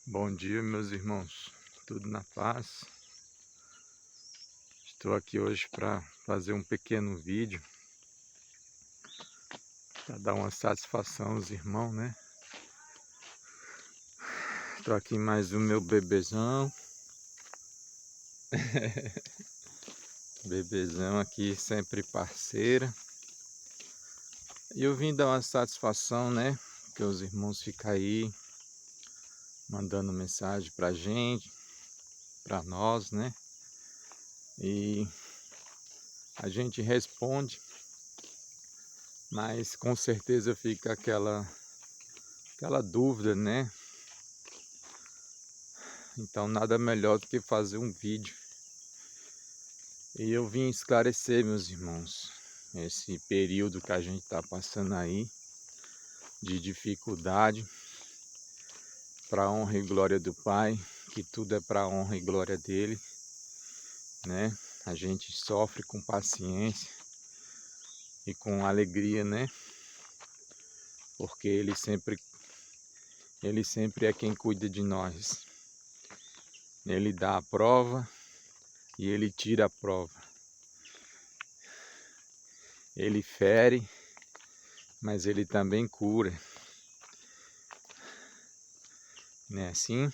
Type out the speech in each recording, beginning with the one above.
Bom dia, meus irmãos. Tudo na paz? Estou aqui hoje para fazer um pequeno vídeo para dar uma satisfação aos irmãos, né? Estou aqui mais o meu bebezão. Bebezão aqui sempre parceira. E eu vim dar uma satisfação, né? Que os irmãos ficam aí mandando mensagem pra gente, pra nós, né? E a gente responde, mas com certeza fica aquela dúvida, né? Então nada melhor do que fazer um vídeo. E eu vim esclarecer, meus irmãos, esse período que a gente está passando aí de dificuldade, para a honra e glória do Pai, que tudo é para a honra e glória dele, né? A gente sofre com paciência e com alegria, né? Porque ele sempre é quem cuida de nós. Ele dá a prova e ele tira a prova. Ele fere, mas ele também cura. Não é assim?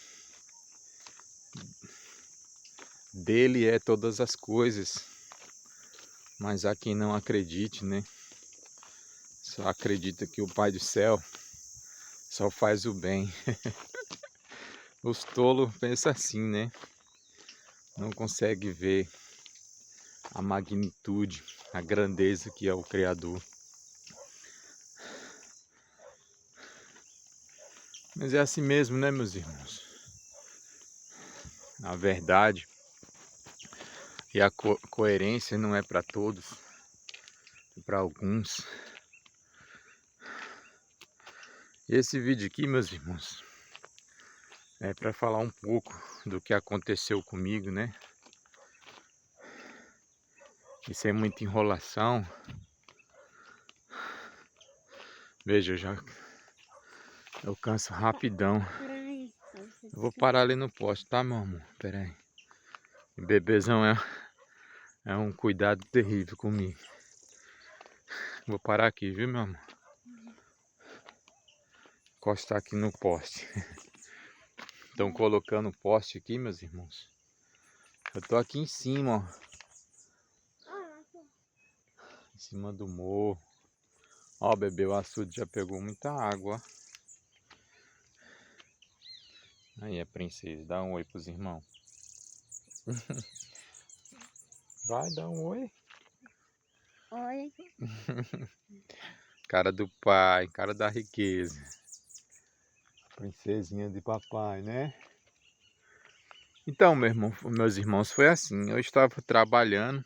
Dele é todas as coisas, mas há quem não acredite, né? Só acredita que o Pai do Céu só faz o bem. Os tolos pensam assim, né? Não consegue ver a magnitude, a grandeza que é o Criador. Mas é assim mesmo, né, meus irmãos? A verdade e a coerência não é para todos, é para alguns. Esse vídeo aqui, meus irmãos, é para falar um pouco do que aconteceu comigo, né? E sem muita enrolação. Veja, eu canso rapidão. Eu vou parar ali no poste, tá, meu amor? Pera aí. O bebezão é um cuidado terrível comigo. Vou parar aqui, viu, meu amor? Encostar aqui no poste. Estão colocando o poste aqui, meus irmãos. Eu tô aqui em cima, ó. Em cima do morro. Ó, bebê, o açude já pegou muita água. Aí, a princesa, dá um oi pros irmãos. Vai, dá um oi. Oi. Cara do pai, cara da riqueza. Princesinha de papai, né? Então, meus irmãos, foi assim. Eu estava trabalhando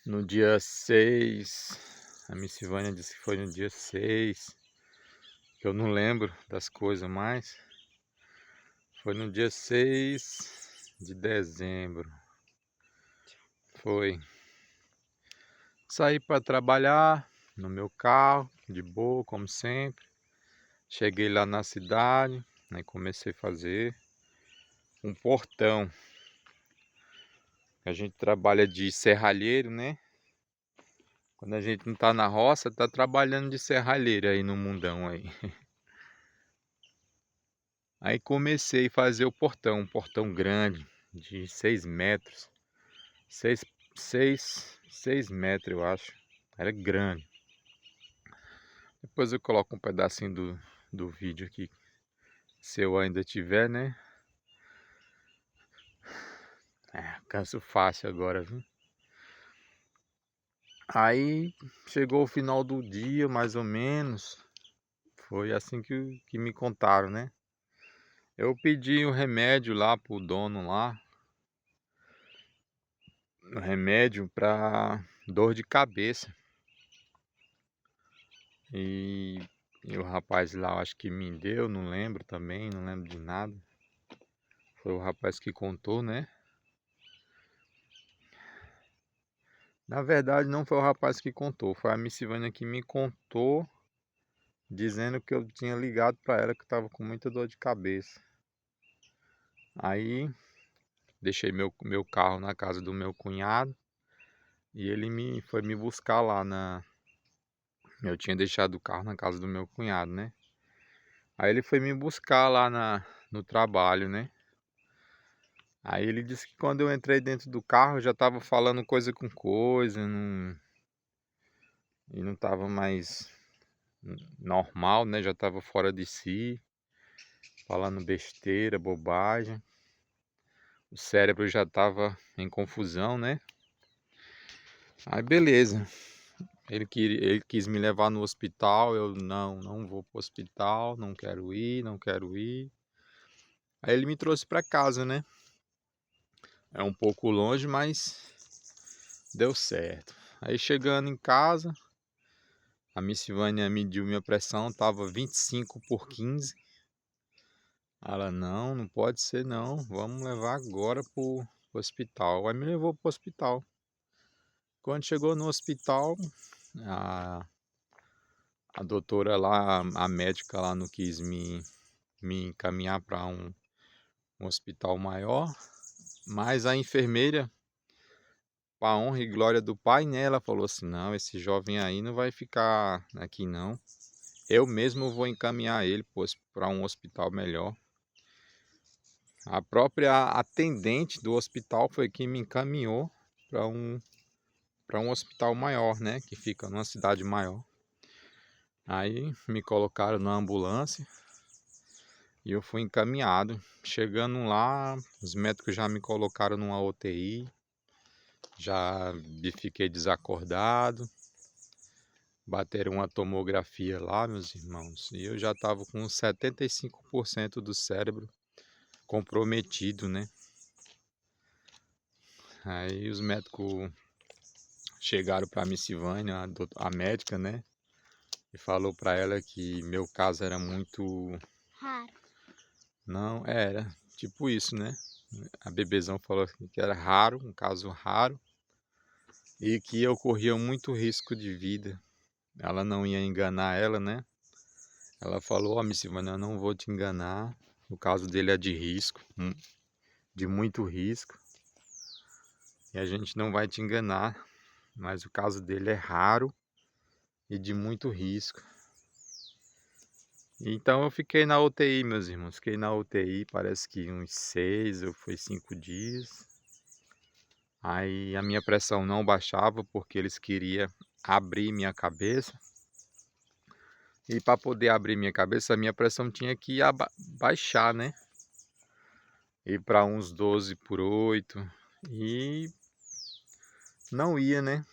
no dia 6. A Miss Silvânia disse que foi no dia 6. Que eu não lembro das coisas mais. Foi no dia 6 de dezembro. Foi. Saí para trabalhar no meu carro, de boa, como sempre. Cheguei lá na cidade, aí comecei a fazer um portão. A gente trabalha de serralheiro, né? Quando a gente não tá na roça, tá trabalhando de serralheiro aí no mundão aí. Aí comecei a fazer o portão, um portão grande, de 6 metros. 6, 6 metros, eu acho. Era grande. Depois eu coloco um pedacinho do vídeo aqui, se eu ainda tiver, né? Canso fácil agora, viu? Aí chegou o final do dia, mais ou menos. Foi assim que me contaram, né? Eu pedi um remédio lá pro dono lá. Um remédio para dor de cabeça. E, e o rapaz lá, acho que me deu, não lembro também, não lembro de nada. Foi o rapaz que contou, né? Na verdade, não foi o rapaz que contou, foi a Miss Silvânia que me contou dizendo que eu tinha ligado para ela que eu tava com muita dor de cabeça. Aí deixei meu carro na casa do meu cunhado e ele foi me buscar lá na. Eu tinha deixado o carro na casa do meu cunhado, né? Aí ele foi me buscar lá no trabalho, né? Aí ele disse que quando eu entrei dentro do carro eu já tava falando coisa com coisa, e não tava mais normal, né? Já tava fora de si, falando besteira, bobagem. O cérebro já tava em confusão, né? Aí beleza. Ele quis me levar no hospital, eu não vou pro hospital, não quero ir, não quero ir. Aí ele me trouxe para casa, né? É um pouco longe, mas deu certo. Aí chegando em casa, a Miss Vânia mediu minha pressão, tava 25/15. Ela, não pode ser não, vamos levar agora pro hospital. Aí me levou pro hospital. Quando chegou no hospital, a, a doutora lá, a médica lá não quis me encaminhar para um hospital maior, mas a enfermeira, para honra e glória do pai, né, ela falou assim, não, esse jovem aí não vai ficar aqui não. Eu mesmo vou encaminhar ele para um hospital melhor. A própria atendente do hospital foi quem me encaminhou para um hospital maior, né, que fica numa cidade maior. Aí me colocaram na ambulância e eu fui encaminhado. Chegando lá, os médicos já me colocaram numa UTI, já fiquei desacordado. Bateram uma tomografia lá, meus irmãos, e eu já estava com 75% do cérebro comprometido, né? Aí os médicos chegaram para a Miss Vânia, a médica, né? E falou para ela que meu caso era muito... Raro. Não, era tipo isso, né? A bebezão falou que era raro, um caso raro, e que eu corria muito risco de vida. Ela não ia enganar ela, né? Ela falou, ó, Miss Vânia, eu não vou te enganar. O caso dele é de risco, de muito risco. E a gente não vai te enganar, mas o caso dele é raro e de muito risco. Então eu fiquei na UTI, meus irmãos. Fiquei na UTI, parece que uns 6 ou foi 5 dias. Aí a minha pressão não baixava porque eles queriam abrir minha cabeça. E para poder abrir minha cabeça, a minha pressão tinha que baixar, né? Ir para uns 12/8. E não ia, né?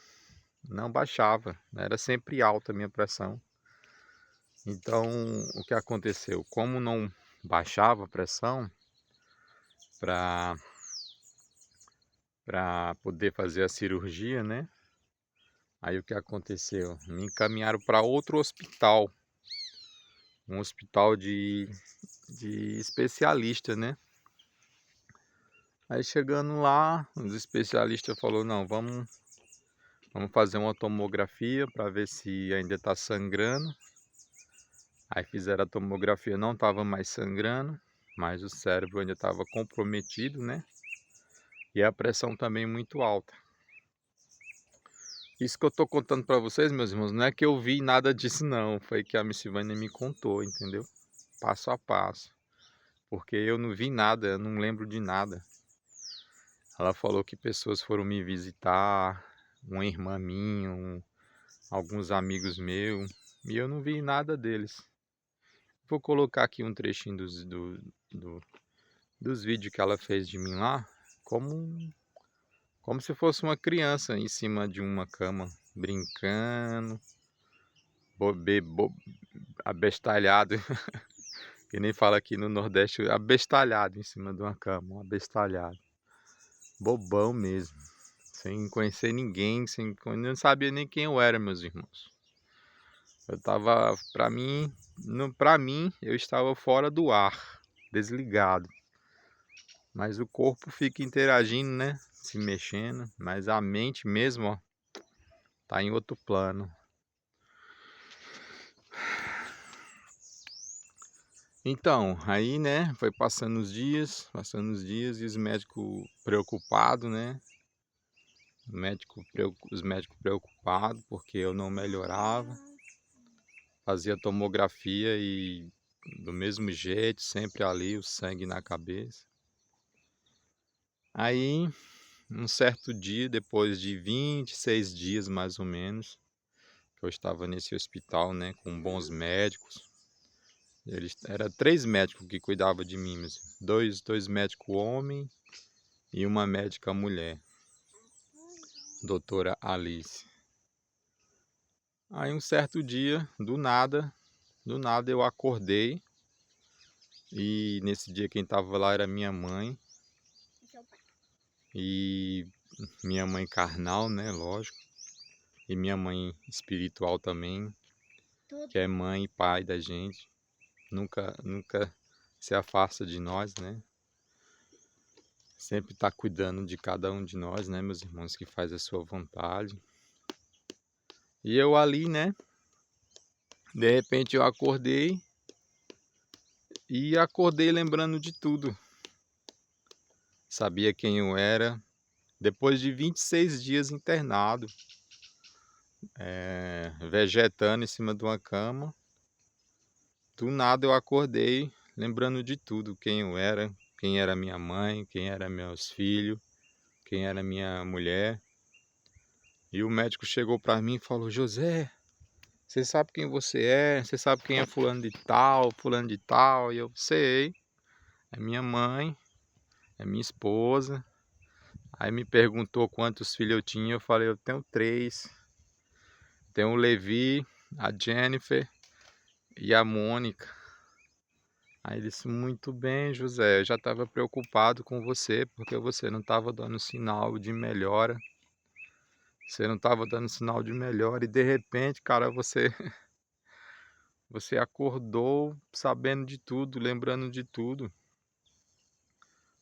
Não baixava. Era sempre alta a minha pressão. Então, o que aconteceu? Como não baixava a pressão para poder fazer a cirurgia, né? Aí o que aconteceu? Me encaminharam para outro hospital, um hospital de especialista, né? Aí chegando lá, os especialistas falou, não, vamos fazer uma tomografia para ver se ainda está sangrando. Aí fizeram a tomografia, não estava mais sangrando, mas o cérebro ainda estava comprometido, né? E a pressão também muito alta. Isso que eu tô contando para vocês, meus irmãos, não é que eu vi nada disso não, foi que a Miss Vânia me contou, entendeu? Passo a passo. Porque eu não vi nada, eu não lembro de nada. Ela falou que pessoas foram me visitar, uma irmã minha, alguns amigos meus, e eu não vi nada deles. Vou colocar aqui um trechinho dos vídeos que ela fez de mim lá, como se fosse uma criança em cima de uma cama, brincando, abestalhado, que nem fala aqui no Nordeste, abestalhado em cima de uma cama, um abestalhado. Bobão mesmo, sem conhecer ninguém, não sabia nem quem eu era, meus irmãos. Eu tava, pra mim, eu estava fora do ar, desligado. Mas o corpo fica interagindo, né? Se mexendo, mas a mente mesmo, ó, tá em outro plano. Então, aí, né, foi passando os dias e os médicos preocupados, né? Os médicos preocupados porque eu não melhorava. Fazia tomografia e do mesmo jeito, sempre ali, o sangue na cabeça. Aí, um certo dia, depois de 26 dias mais ou menos, que eu estava nesse hospital, né, com bons médicos. Era 3 médicos que cuidavam de mim, mas dois médicos homem e uma médica mulher, doutora Alice. Aí um certo dia, do nada eu acordei e nesse dia quem estava lá era minha mãe Seu pai. e minha mãe carnal, né, lógico, e minha mãe espiritual também, Tudo. que é mãe e pai da gente, nunca se afasta de nós, né? Sempre está cuidando de cada um de nós, né, meus irmãos, que faz a sua vontade. E eu ali, né, de repente eu acordei e acordei lembrando de tudo. Sabia quem eu era. Depois de 26 dias internado, vegetando em cima de uma cama, do nada eu acordei lembrando de tudo, quem eu era, quem era minha mãe, quem era meus filhos, quem era minha mulher. E o médico chegou para mim e falou: José, você sabe quem você é? Você sabe quem é fulano de tal, fulano de tal? E eu sei, é minha mãe, é minha esposa. Aí me perguntou quantos filhos eu tinha, eu falei, eu tenho 3. Tenho o Levi, a Jennifer e a Mônica. Aí ele disse, muito bem, José, eu já estava preocupado com você, porque você não estava dando sinal de melhora. Você não estava dando sinal de melhora e de repente, cara, você acordou sabendo de tudo, lembrando de tudo.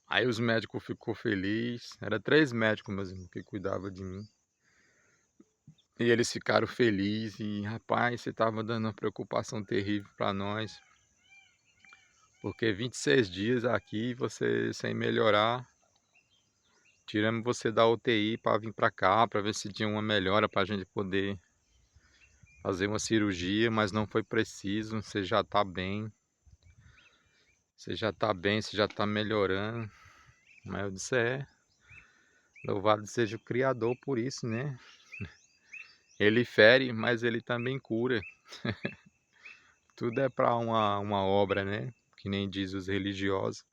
Aí os médicos ficou felizes. Era 3 médicos mesmo que cuidavam de mim. E eles ficaram felizes. E rapaz, você estava dando uma preocupação terrível para nós. Porque 26 dias aqui, você sem melhorar. Tiramos você da UTI para vir para cá, para ver se tinha uma melhora para a gente poder fazer uma cirurgia, mas não foi preciso. Você já está bem. Você já está bem, você já está melhorando. Mas eu disse, louvado seja o Criador por isso, né? Ele fere, mas ele também cura. Tudo é para uma obra, né? Que nem diz os religiosos.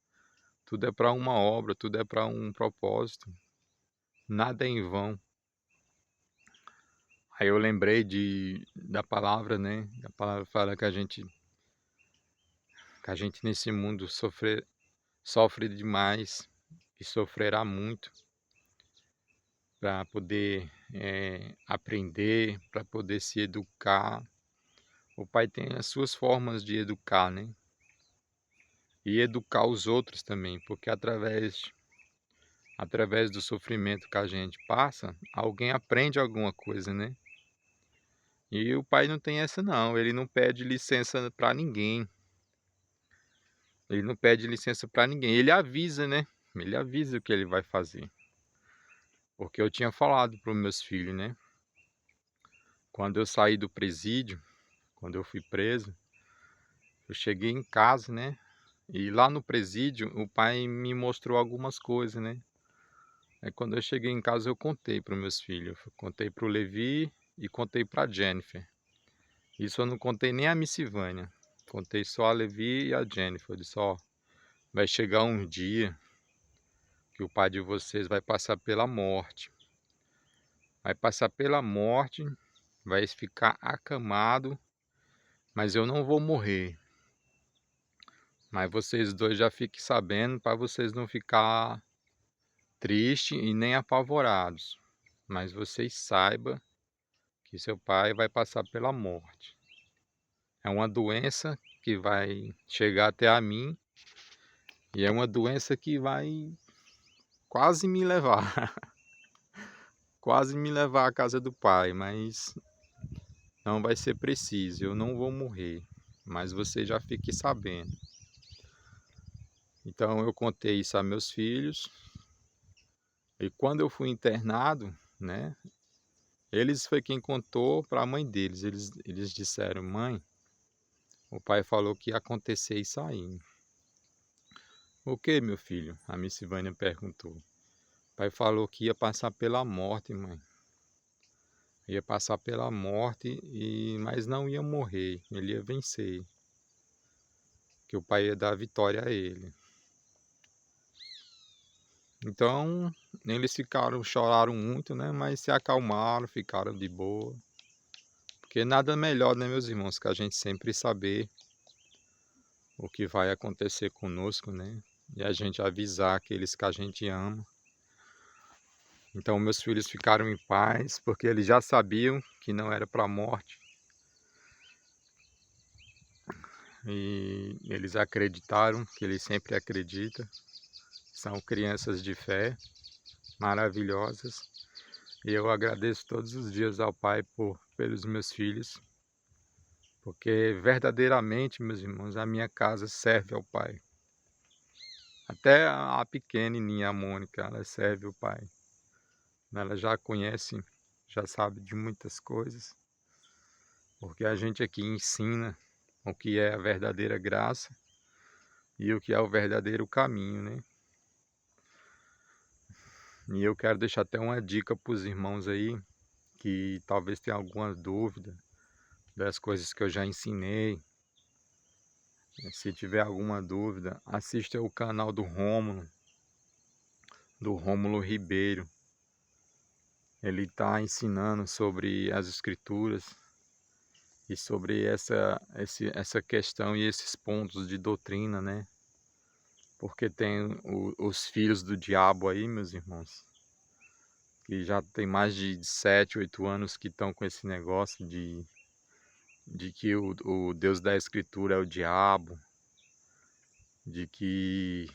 Tudo é para uma obra, tudo é para um propósito. Nada é em vão. Aí eu lembrei da palavra, né? A palavra fala que a gente nesse mundo sofre demais e sofrerá muito para poder aprender, para poder se educar. O pai tem as suas formas de educar, né? E educar os outros também, porque através do sofrimento que a gente passa, alguém aprende alguma coisa, né? E o pai não tem essa não, ele não pede licença para ninguém. Ele não pede licença para ninguém, ele avisa, né? Ele avisa o que ele vai fazer. Porque eu tinha falado para os meus filhos, né? Quando eu saí do presídio, quando eu fui preso, eu cheguei em casa, né? E lá no presídio, o pai me mostrou algumas coisas, né? Aí quando eu cheguei em casa, eu contei para os meus filhos. Eu contei para o Levi e contei para a Jennifer. Isso eu não contei nem a Missivânia. Contei só a Levi e a Jennifer. Eu disse, ó, vai chegar um dia que o pai de vocês vai passar pela morte. Vai passar pela morte, vai ficar acamado, mas eu não vou morrer. Mas vocês dois já fiquem sabendo para vocês não ficar tristes e nem apavorados. Mas vocês saibam que seu pai vai passar pela morte. É uma doença que vai chegar até a mim e é uma doença que vai quase me levar. Quase me levar à casa do pai, mas não vai ser preciso. Eu não vou morrer, mas você já fique sabendo. Então eu contei isso a meus filhos. E quando eu fui internado, né? Eles foi quem contou para a mãe deles. Eles disseram: mãe, o pai falou que ia acontecer isso aí. O que, meu filho? A Miss Vânia perguntou. O pai falou que ia passar pela morte, mãe. Ia passar pela morte, mas não ia morrer. Ele ia vencer. Que o pai ia dar vitória a ele. Então, eles choraram muito, né? Mas se acalmaram, ficaram de boa. Porque nada melhor, né, meus irmãos, que a gente sempre saber o que vai acontecer conosco, né? E a gente avisar aqueles que a gente ama. Então, meus filhos ficaram em paz, porque eles já sabiam que não era para a morte. E eles acreditaram, que eles sempre acreditam. São crianças de fé, maravilhosas. E eu agradeço todos os dias ao Pai pelos meus filhos. Porque verdadeiramente, meus irmãos, a minha casa serve ao Pai. Até a pequenininha, a Mônica, ela serve o Pai. Ela já conhece, já sabe de muitas coisas. Porque a gente aqui ensina o que é a verdadeira graça e o que é o verdadeiro caminho, né? E eu quero deixar até uma dica para os irmãos aí, que talvez tenham alguma dúvida das coisas que eu já ensinei. Se tiver alguma dúvida, assista o canal do Rômulo Ribeiro. Ele está ensinando sobre as escrituras e sobre essa questão e esses pontos de doutrina, né? Porque tem os filhos do diabo aí, meus irmãos, que já tem mais de 7, 8 anos que estão com esse negócio de que o Deus da Escritura é o diabo, de que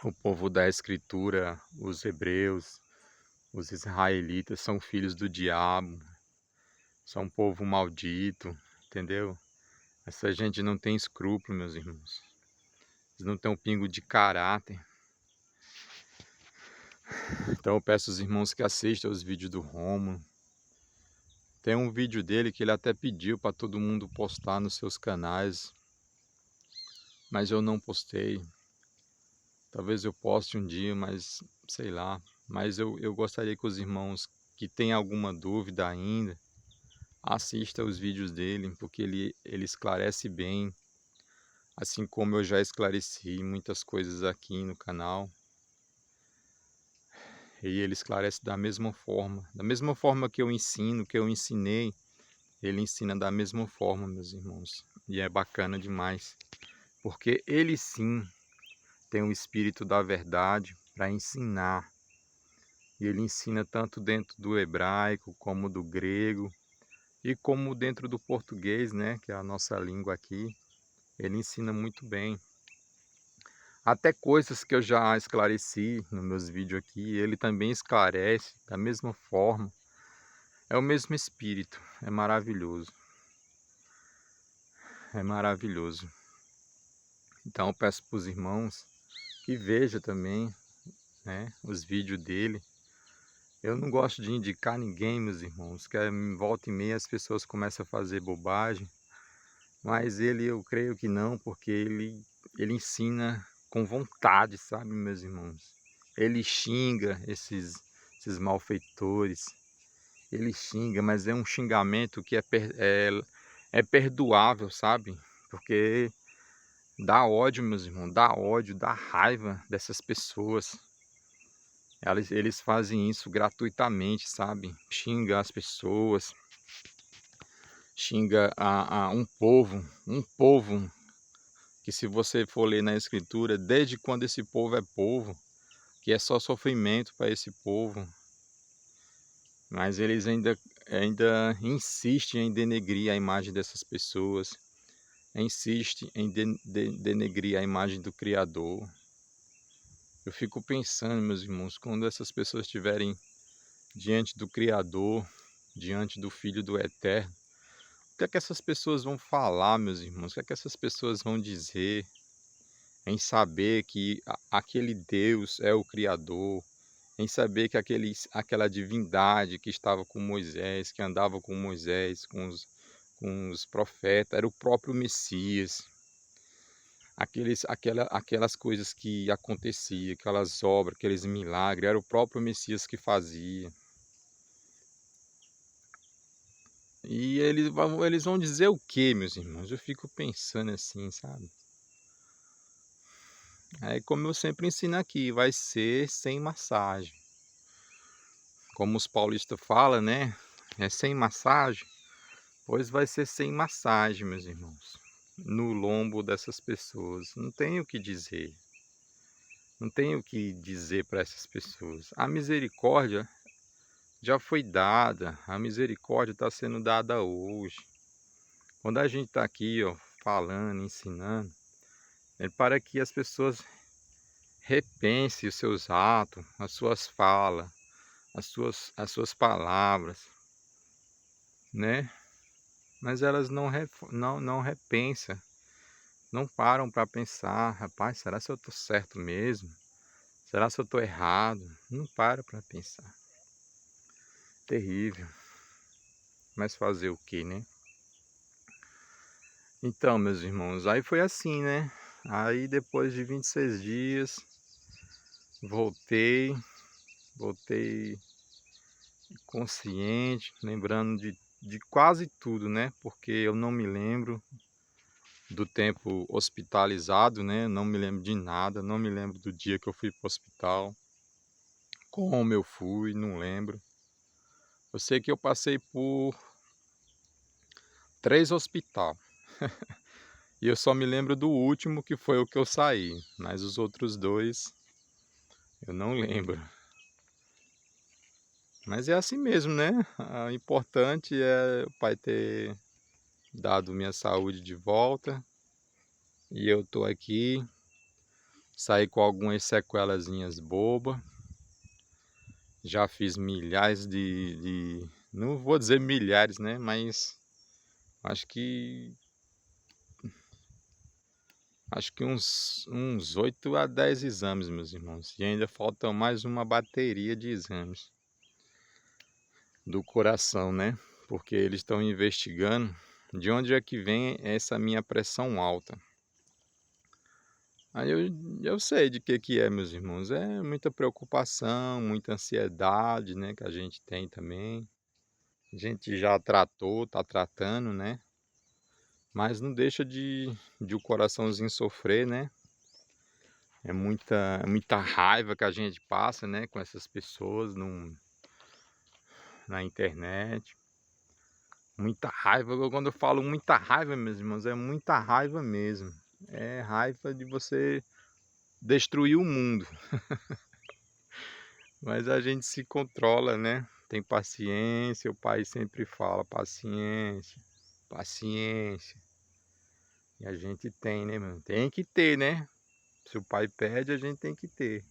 o povo da Escritura, os hebreus, os israelitas, são filhos do diabo, são um povo maldito, entendeu? Essa gente não tem escrúpulo, meus irmãos. Eles não têm um pingo de caráter. Então eu peço aos irmãos que assistam os vídeos do Rômulo. Tem um vídeo dele que ele até pediu para todo mundo postar nos seus canais, mas eu não postei. Talvez eu poste um dia, mas sei lá. Mas eu gostaria que os irmãos que têm alguma dúvida ainda, assistam os vídeos dele, porque ele esclarece bem, assim como eu já esclareci muitas coisas aqui no canal. E ele esclarece da mesma forma que eu ensino, que eu ensinei, ele ensina da mesma forma, meus irmãos. E é bacana demais, porque ele sim tem o espírito da verdade para ensinar. E ele ensina tanto dentro do hebraico, como do grego, e como dentro do português, né, que é a nossa língua aqui. Ele ensina muito bem. Até coisas que eu já esclareci nos meus vídeos aqui, ele também esclarece da mesma forma. É o mesmo espírito, é maravilhoso. É maravilhoso. Então eu peço para os irmãos que vejam também, né, os vídeos dele. Eu não gosto de indicar ninguém, meus irmãos, que volta e meia as pessoas começam a fazer bobagem. Mas ele, eu creio que não, porque ele ensina com vontade, sabe, meus irmãos? Ele xinga esses malfeitores. Ele xinga, mas é um xingamento que é perdoável, sabe? Porque dá ódio, meus irmãos, dá ódio, dá raiva dessas pessoas. Eles fazem isso gratuitamente, sabe? Xinga as pessoas, xinga um povo que, se você for ler na Escritura, desde quando esse povo é povo, que é só sofrimento para esse povo, mas eles ainda insistem em denegrir a imagem dessas pessoas, insistem em denegrir a imagem do Criador. Eu fico pensando, meus irmãos, quando essas pessoas estiverem diante do Criador, diante do Filho do Eterno, o que é que essas pessoas vão falar, meus irmãos? O que é que essas pessoas vão dizer? em saber que aquele Deus é o Criador, em saber que aquela divindade que estava com Moisés, que andava com Moisés, com os profetas, era o próprio Messias. Aquelas coisas que aconteciam, aquelas obras, aqueles milagres, era o próprio Messias que fazia. E eles vão dizer o quê, meus irmãos? Eu fico pensando assim, sabe? Aí, como eu sempre ensino aqui, vai ser sem massagem. Como os paulistas falam, né? É sem massagem? Pois vai ser sem massagem, meus irmãos. No lombo dessas pessoas. Não tenho o que dizer. Não tenho o que dizer para essas pessoas. A misericórdia já foi dada. A misericórdia está sendo dada hoje. Quando a gente está aqui, ó, falando, ensinando, é para que as pessoas repensem os seus atos, as suas falas, as suas palavras, né? Mas elas não repensam, não param para pensar, rapaz, será que eu estou certo mesmo? Será que eu estou errado? Não para pensar. Terrível. Mas fazer o que, né? Então, meus irmãos, aí foi assim, né? Aí depois de 26 dias, voltei consciente, lembrando de quase tudo, né? Porque eu não me lembro do tempo hospitalizado, né? Não me lembro de nada, não me lembro do dia que eu fui para o hospital, como eu fui, não lembro. Eu sei que eu passei por 3 hospitais. E eu só me lembro do último, que foi o que eu saí, mas os outros 2 eu não lembro. Mas é assim mesmo, né? O importante é o Pai ter dado minha saúde de volta. E eu tô aqui, saí com algumas sequelazinhas bobas. Já fiz milhares não vou dizer milhares, né? Mas acho que uns 8 a 10 exames, meus irmãos. E ainda falta mais uma bateria de exames do coração, né? Porque eles estão investigando de onde é que vem essa minha pressão alta. Aí eu sei de que é, meus irmãos. É muita preocupação, muita ansiedade, né? Que a gente tem também. A gente já tratou, tá tratando, né? Mas não deixa de o coraçãozinho sofrer, né? É muita raiva que a gente passa, né? Com essas pessoas na internet. Muita raiva. Quando eu falo muita raiva, meus irmãos, é muita raiva mesmo. É raiva de você destruir o mundo. Mas a gente se controla, né? Tem paciência, o pai sempre fala paciência, paciência. E a gente tem, né, mano? Tem que ter, né? Se o pai pede, a gente tem que ter.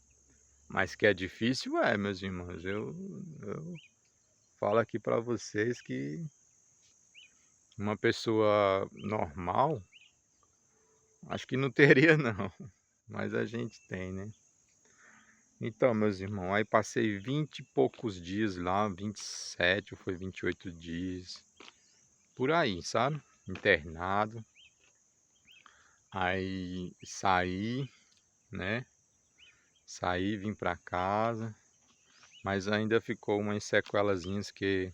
Mas que é difícil, meus irmãos. Eu falo aqui para vocês que uma pessoa normal, acho que não teria não. Mas a gente tem, né? Então, meus irmãos, aí passei 20 e poucos dias lá, 27 ou foi 28 dias, por aí, sabe? Internado. Aí saí, né? Saí, vim pra casa, mas ainda ficou umas sequelazinhas que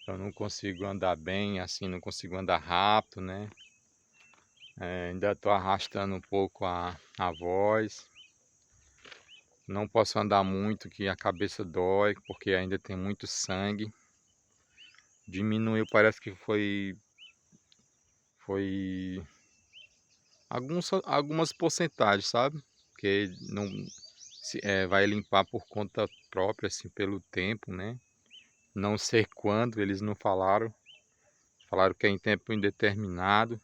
eu não consigo andar bem, assim, não consigo andar rápido, né? Ainda tô arrastando um pouco a voz. Não posso andar muito, que a cabeça dói, porque ainda tem muito sangue. Diminuiu, parece que foi algumas porcentagens, sabe? Porque não vai limpar por conta própria, assim, pelo tempo, né? Não sei quando, eles não falaram. Falaram que é em tempo indeterminado,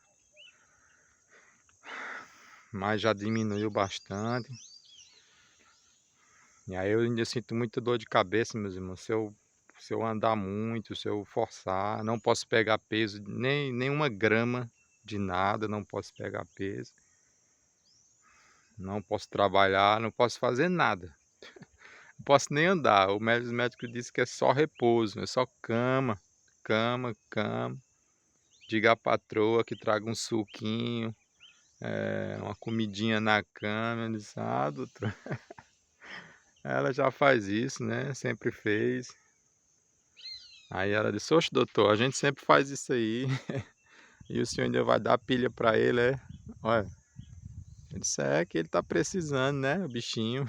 mas já diminuiu bastante. E aí eu ainda sinto muita dor de cabeça, meus irmãos. Se eu andar muito, se eu forçar, não posso pegar peso, nem uma grama de nada, não posso pegar peso. não posso trabalhar, não posso fazer nada. Não posso nem andar. Os médicos disse que é só repouso, é só cama, cama, cama. Diga à patroa que traga um suquinho, uma comidinha na cama. Eu disse, doutor, ela já faz isso, né? Sempre fez. Aí ela disse, oxe, doutor, a gente sempre faz isso aí. E o senhor ainda vai dar pilha pra ele, é? Olha, eu disse, que ele tá precisando, né, o bichinho.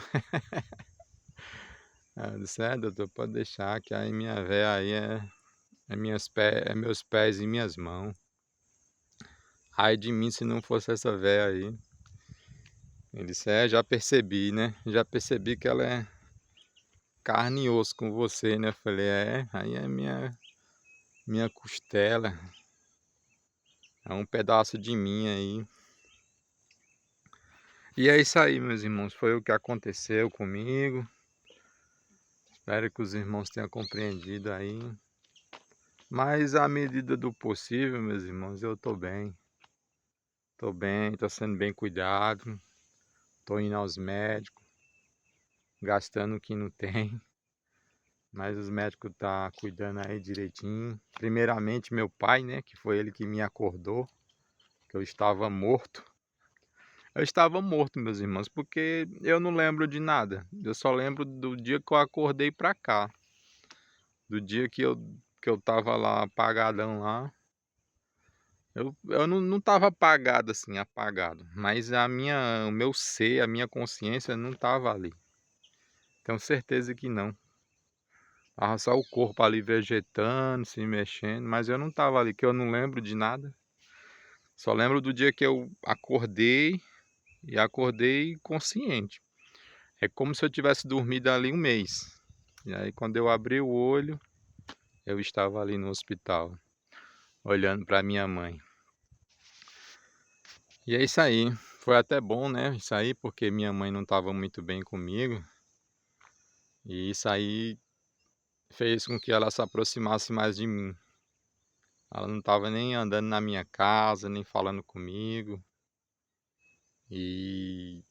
Aí eu disse, doutor, pode deixar, que aí minha véia aí é meus pés e minhas mãos. Ai de mim se não fosse essa véia aí. Ele disse, já percebi, né? Já percebi que ela é carne e osso com você, né? Eu falei, aí é minha costela. É um pedaço de mim aí. E é isso aí, meus irmãos. Foi o que aconteceu comigo. Espero que os irmãos tenham compreendido aí. Mas à medida do possível, meus irmãos, eu tô bem. Tô bem, tô sendo bem cuidado. Tô indo aos médicos, gastando o que não tem. Mas os médicos tá cuidando aí direitinho. Primeiramente meu pai, né, que foi ele que me acordou, que eu estava morto. Eu estava morto, meus irmãos, porque eu não lembro de nada. Eu só lembro do dia que eu acordei pra cá. Do dia que eu tava lá apagadão lá. Eu não tava apagado assim, apagado. Mas o meu ser, a minha consciência não tava ali. Tenho certeza que não. Tava só o corpo ali vegetando, se mexendo, mas eu não tava ali, que eu não lembro de nada. Só lembro do dia que eu acordei e acordei consciente. É como se eu tivesse dormido ali um mês. E aí quando eu abri o olho, eu estava ali no hospital, olhando para minha mãe. E é isso aí. Foi até bom, né? Isso aí, porque minha mãe não estava muito bem comigo. E isso aí fez com que ela se aproximasse mais de mim. Ela não estava nem andando na minha casa, nem falando comigo. E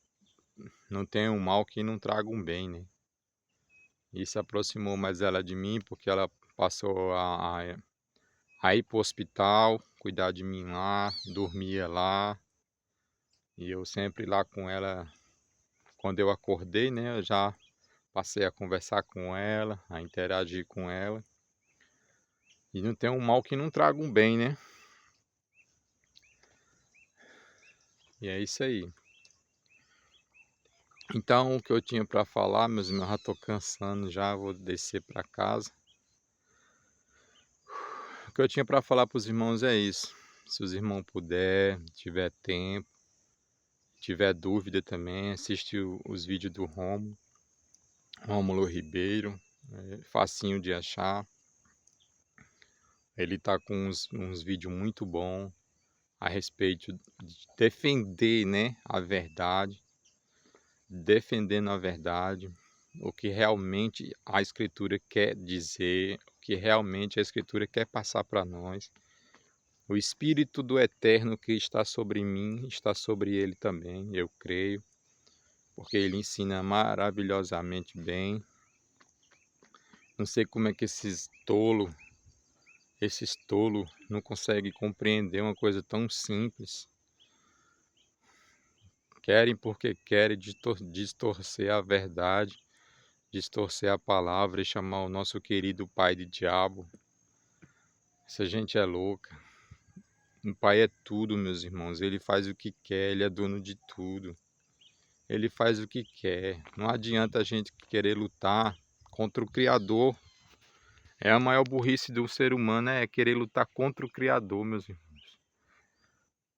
não tem um mal que não traga um bem, né? Isso aproximou mais ela de mim, porque ela passou a ir para o hospital, cuidar de mim lá, dormia lá. E eu sempre lá com ela, quando eu acordei, né? Eu já passei a conversar com ela, a interagir com ela. E não tem um mal que não traga um bem, né? E é isso aí. Então, o que eu tinha para falar, meus irmãos, já estou cansando já, vou descer para casa. O que eu tinha para falar para os irmãos é isso. Se os irmãos puder, tiver tempo, tiver dúvida também, assiste os vídeos do Rômulo Ribeiro, é facinho de achar. Ele tá com uns vídeos muito bons a respeito de defender, né, a verdade, defendendo a verdade, o que realmente a Escritura quer dizer, o que realmente a Escritura quer passar para nós. O Espírito do Eterno que está sobre mim, está sobre ele também, eu creio, porque ele ensina maravilhosamente bem. Não sei como é que esses tolos não conseguem compreender uma coisa tão simples. Querem porque querem distorcer a verdade, distorcer a palavra e chamar o nosso querido pai de diabo. Essa gente é louca. O pai é tudo, meus irmãos. Ele faz o que quer, ele é dono de tudo. Ele faz o que quer. Não adianta a gente querer lutar contra o Criador. É a maior burrice do ser humano, é querer lutar contra o Criador, meus irmãos.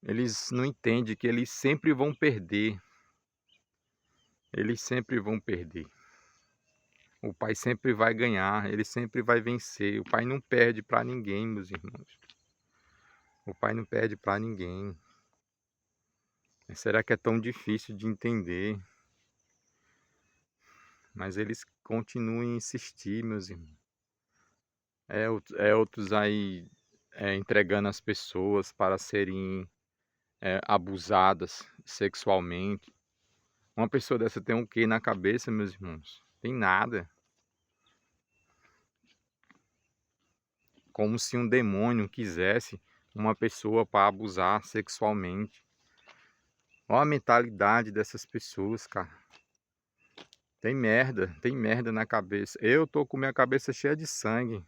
Eles não entendem que eles sempre vão perder. Eles sempre vão perder. O Pai sempre vai ganhar, ele sempre vai vencer. O Pai não perde para ninguém, meus irmãos. O Pai não perde para ninguém. Será que é tão difícil de entender? Mas eles continuam a insistir, meus irmãos. Outros aí entregando as pessoas para serem abusadas sexualmente. Uma pessoa dessa tem um quê na cabeça, meus irmãos? Tem nada. Como se um demônio quisesse uma pessoa para abusar sexualmente. Olha a mentalidade dessas pessoas, cara. Tem merda na cabeça. Eu tô com minha cabeça cheia de sangue.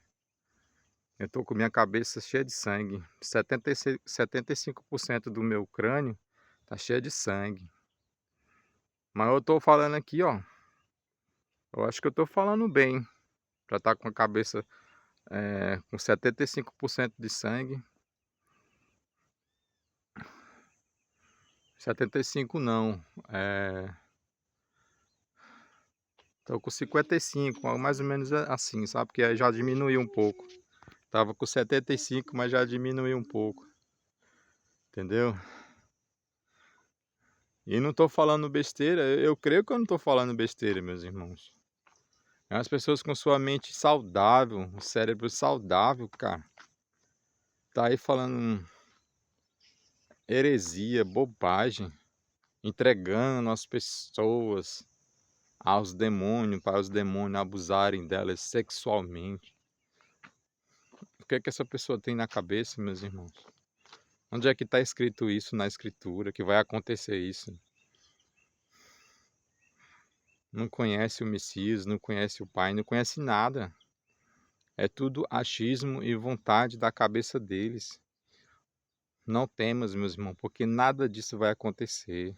Eu tô com minha cabeça cheia de sangue. 75% do meu crânio tá cheio de sangue. Mas eu tô falando aqui, ó. Eu acho que eu tô falando bem. Pra estar com a cabeça com 75% de sangue. 75 não. Tô com 55, mais ou menos assim, sabe? Porque aí já diminuiu um pouco. Tava com 75, mas já diminuiu um pouco. Entendeu? E não tô falando besteira, eu creio que eu não tô falando besteira, meus irmãos. É as pessoas com sua mente saudável, um cérebro saudável, cara. Tá aí falando heresia, bobagem, entregando as pessoas aos demônios, para os demônios abusarem delas sexualmente. O que é que essa pessoa tem na cabeça, meus irmãos? Onde é que está escrito isso na escritura, que vai acontecer isso? Não conhece o Messias, não conhece o Pai, não conhece nada. É tudo achismo e vontade da cabeça deles. Não temas, meus irmãos, porque nada disso vai acontecer.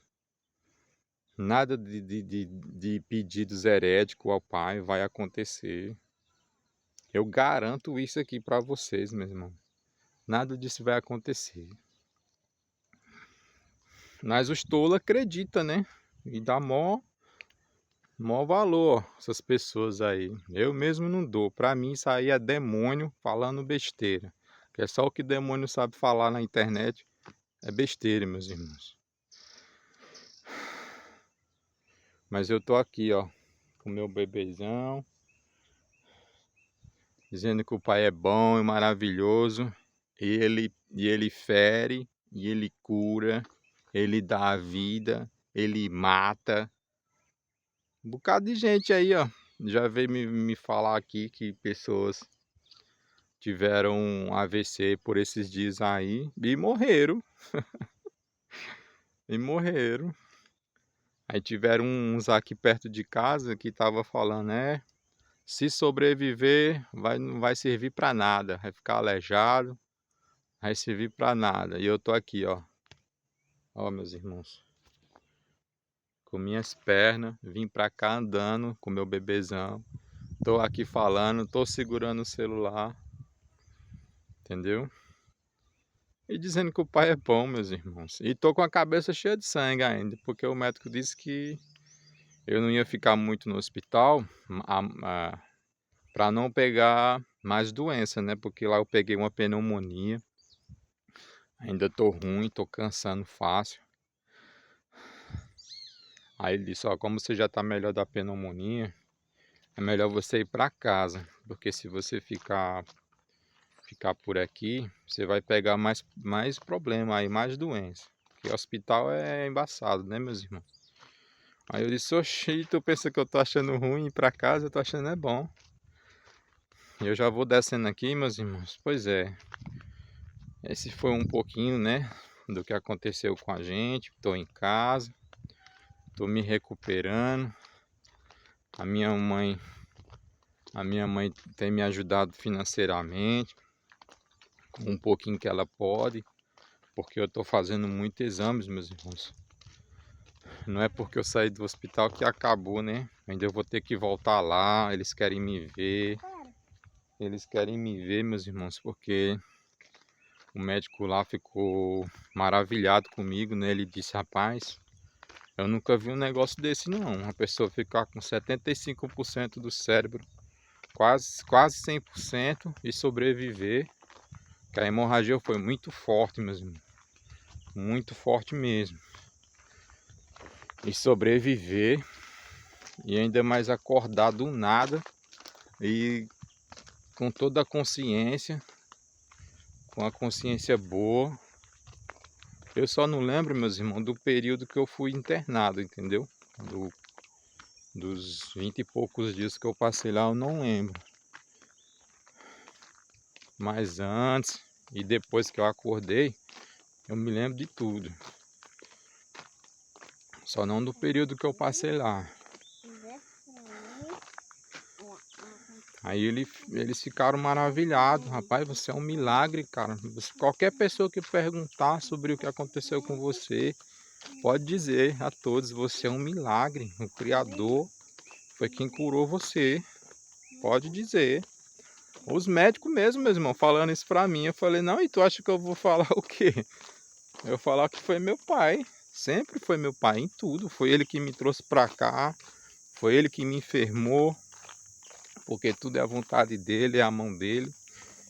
Nada de pedidos heréticos ao Pai vai acontecer. Eu garanto isso aqui para vocês, meus irmãos. Nada disso vai acontecer. Mas os tolos acreditam, né? E dá mó valor essas pessoas aí. Eu mesmo não dou. Para mim isso aí é demônio falando besteira. Que é só o que demônio sabe falar na internet. É besteira, meus irmãos. Mas eu tô aqui, ó, com meu bebezão, dizendo que o Pai é bom e maravilhoso. E ele fere, e ele cura, ele dá a vida, ele mata. Um bocado de gente aí, ó, já veio me falar aqui que pessoas tiveram um AVC por esses dias aí e morreram. E morreram. Aí tiveram uns aqui perto de casa que tava falando, se sobreviver, não vai servir para nada, vai ficar aleijado, vai servir para nada. E eu tô aqui, ó. Ó, meus irmãos. Com minhas pernas, vim para cá andando com meu bebezão. Tô aqui falando, tô segurando o celular. Entendeu? E dizendo que o pai é bom, meus irmãos. E tô com a cabeça cheia de sangue ainda, porque o médico disse que eu não ia ficar muito no hospital para não pegar mais doença, né? Porque lá eu peguei uma pneumonia. Ainda tô ruim, tô cansando fácil. Aí ele disse, ó, como você já tá melhor da pneumonia, é melhor você ir para casa, porque se você ficar por aqui, você vai pegar mais problema aí, mais doença. Porque hospital é embaçado, né, meus irmãos? Aí eu disse, oxi, tu pensa que eu tô achando ruim ir pra casa? Eu tô achando é bom. Eu já vou descendo aqui, meus irmãos. Pois é. Esse foi um pouquinho, né, do que aconteceu com a gente. Tô em casa. Tô me recuperando. A minha mãe tem me ajudado financeiramente. Com um pouquinho que ela pode. Porque eu tô fazendo muitos exames, meus irmãos. Não é porque eu saí do hospital que acabou, né? Ainda eu vou ter que voltar lá. Eles querem me ver. Eles querem me ver, meus irmãos, porque o médico lá ficou maravilhado comigo, né? Ele disse, rapaz, eu nunca vi um negócio desse não. Uma pessoa ficar com 75% do cérebro, quase 100% e sobreviver. Que a hemorragia foi muito forte, meus irmãos. Muito forte mesmo. E sobreviver e ainda mais acordar do nada e com toda a consciência, com a consciência boa. Eu só não lembro, meus irmãos, do período que eu fui internado, entendeu? Dos 20 e poucos dias que eu passei lá, eu não lembro. Mas antes e depois que eu acordei, eu me lembro de tudo. Só não do período que eu passei lá. Aí eles ficaram maravilhados. Rapaz, você é um milagre, cara. Qualquer pessoa que perguntar sobre o que aconteceu com você, pode dizer a todos, você é um milagre. O Criador foi quem curou você. Pode dizer. Os médicos mesmo, meu irmão, falando isso pra mim. Eu falei, não, e tu acha que eu vou falar o quê? Eu vou falar que foi meu pai. Sempre foi meu pai em tudo. Foi ele que me trouxe pra cá. Foi ele que me enfermou. Porque tudo é a vontade dele, é a mão dele.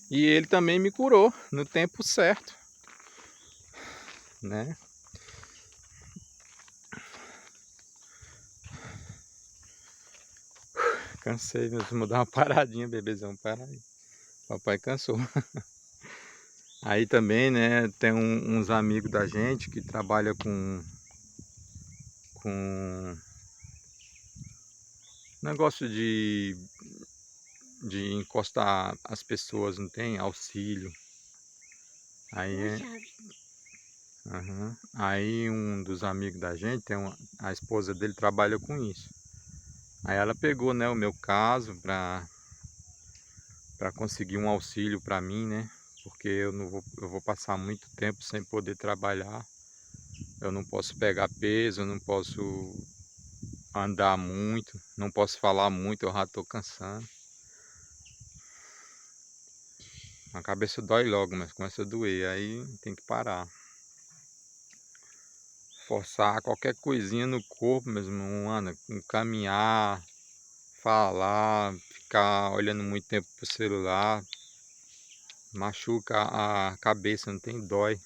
E ele também me curou no tempo certo, né? Cansei mesmo, vou dar uma paradinha, bebezão, para aí. Papai cansou. Aí também, né, tem uns amigos da gente que trabalham com negócio de encostar as pessoas, não tem? Auxílio. Aí, aí um dos amigos da gente, a esposa dele trabalha com isso. Aí ela pegou, né, o meu caso para conseguir um auxílio para mim, né? Porque eu vou passar muito tempo sem poder trabalhar. Eu não posso pegar peso, eu não posso andar muito, não posso falar muito, eu já estou cansando. A cabeça dói logo, mas começa a doer, aí tem que parar. Forçar qualquer coisinha no corpo mesmo, mano, caminhar, falar, ficar olhando muito tempo pro celular, machuca a cabeça, não tem dói.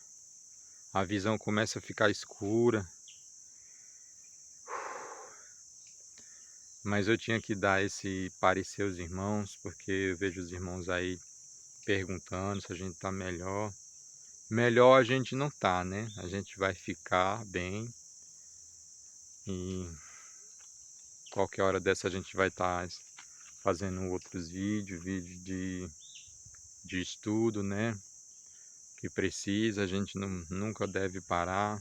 A visão começa a ficar escura. Mas eu tinha que dar esse parecer aos irmãos, porque eu vejo os irmãos aí perguntando se a gente tá melhor. Melhor a gente não tá, né? A gente vai ficar bem e qualquer hora dessa a gente vai estar fazendo outros vídeos de estudo, né? Que precisa, a gente nunca deve parar.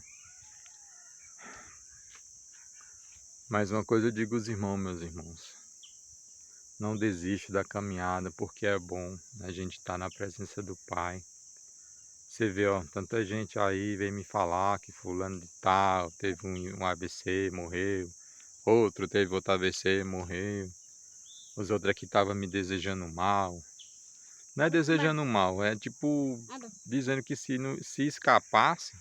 Mas uma coisa eu digo aos irmãos, meus irmãos. Não desiste da caminhada, porque é bom a gente estar na presença do Pai. Você vê, ó, tanta gente aí vem me falar que fulano de tal teve um AVC, morreu. Outro teve outro AVC, morreu. Os outros aqui estavam me desejando mal. Não é desejando mal, é tipo dizendo que se escapasse,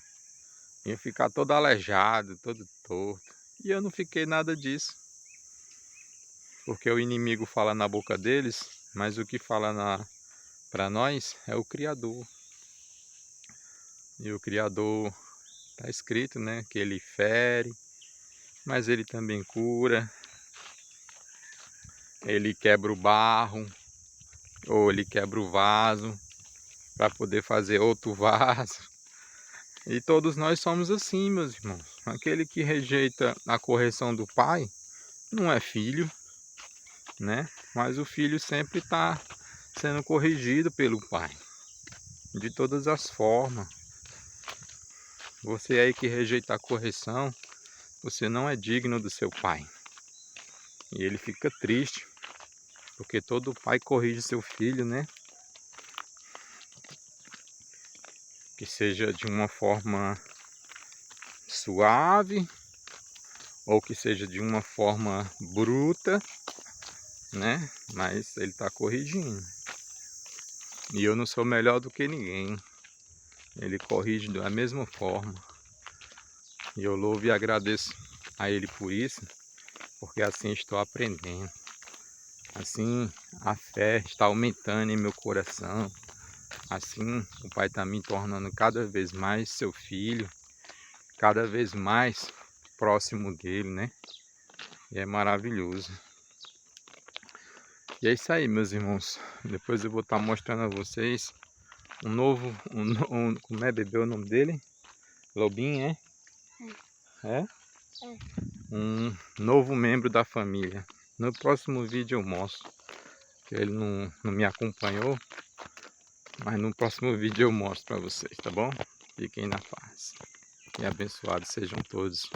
ia ficar todo aleijado, todo torto. E eu não fiquei nada disso. Porque o inimigo fala na boca deles, mas o que fala para nós é o Criador. E o Criador, está escrito, né, que ele fere, mas ele também cura. Ele quebra o barro, ou ele quebra o vaso, para poder fazer outro vaso. E todos nós somos assim, meus irmãos. Aquele que rejeita a correção do pai, não é filho, né? Mas o filho sempre está sendo corrigido pelo pai, de todas as formas. Você aí que rejeita a correção, você não é digno do seu pai. E ele fica triste, porque todo pai corrige seu filho, né? Que seja de uma forma suave, ou que seja de uma forma bruta, né? Mas ele está corrigindo. E eu não sou melhor do que ninguém. Ele corrige da mesma forma. E eu louvo e agradeço a ele por isso, porque assim estou aprendendo. Assim a fé está aumentando em meu coração. Assim o Pai está me tornando cada vez mais seu filho, cada vez mais próximo dele, né? E é maravilhoso. E é isso aí, meus irmãos. Depois eu vou estar mostrando a vocês um novo, como é, bebê, o nome dele? Lobinho, é? É? É. um novo membro da família. No próximo vídeo eu mostro, que ele não me acompanhou, mas no próximo vídeo eu mostro para vocês, tá bom? Fiquem na paz e abençoados sejam todos.